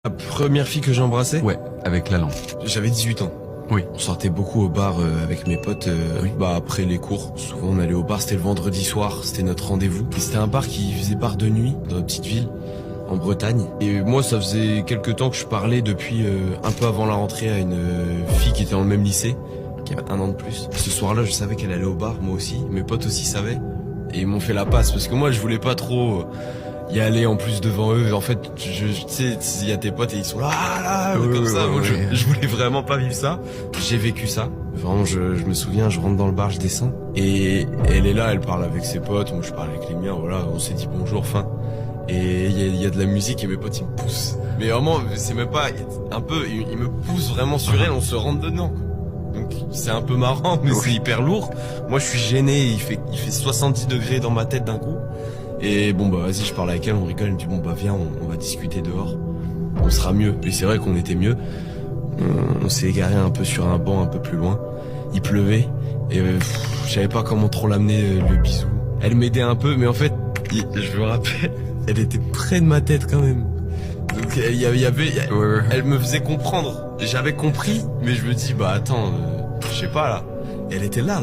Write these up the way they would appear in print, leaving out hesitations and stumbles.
La première fille que j'ai embrassée, Ouais, avec la langue. j'avais 18 ans. Oui. On sortait beaucoup au bar avec mes potes après les cours. Souvent on allait au bar, c'était le vendredi soir, c'était notre rendez-vous. Et c'était un bar qui faisait bar de nuit dans une petite ville en Bretagne. Et moi ça faisait quelques temps que je parlais depuis un peu avant la rentrée à une fille qui était dans le même lycée, qui avait 1 an de plus. Ce soir-là je savais qu'elle allait au bar, moi aussi, mes potes aussi savaient. Et ils m'ont fait la passe parce que moi je voulais pas trop y aller en plus devant eux. En fait, tu sais, il y a tes potes et ils sont là, comme ça. Moi, je voulais vraiment pas vivre ça. J'ai vécu ça. Vraiment, je me souviens, je rentre dans le bar, je descends. Et elle est là, elle parle avec ses potes. Moi, je parle avec les miens. Voilà, on s'est dit bonjour, fin. Et il y a de la musique et mes potes, ils me poussent. Mais vraiment, c'est même pas un peu, ils me poussent vraiment sur elle, on se rentre dedans, quoi. Donc c'est un peu marrant, mais c'est hyper lourd. Moi, je suis gêné, il fait 70 degrés dans ma tête d'un coup. Et bon bah vas-y, je parle avec elle, on rigole, elle me dit bon bah viens, on va discuter dehors, on sera mieux. Et c'est vrai qu'on était mieux. On s'est égaré un peu sur un banc un peu plus loin. Il pleuvait et je savais pas comment trop l'amener le bisou. Elle m'aidait un peu, mais en fait, je me rappelle, elle était près de ma tête quand même. Donc elle me faisait comprendre. J'avais compris, mais je me dis bah attends, je sais pas là. Elle était là.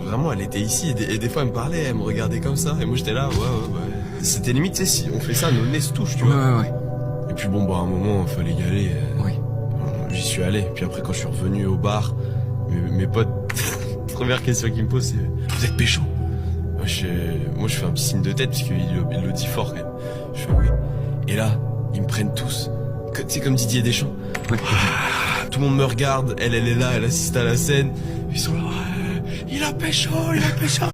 Vraiment, elle était ici et des fois elle me parlait, elle me regardait comme ça et moi j'étais là, ouais. C'était limite, tu sais, si on fait ça, nos nez se touchent, tu vois. Ouais. Et puis bon, bah à un moment, il fallait y aller. Oui. J'y suis allé. Puis après, quand je suis revenu au bar, mes potes, première question qu'ils me posent, c'est vous êtes pécho? Moi, je fais un petit signe de tête puisqu'il le dit fort quand même. Je fais oui. Et là, ils me prennent tous. Tu sais, comme Didier Deschamps. Oui. Tout le monde me regarde. Elle est là, elle assiste à la scène. Ils sont là. Il a pécho.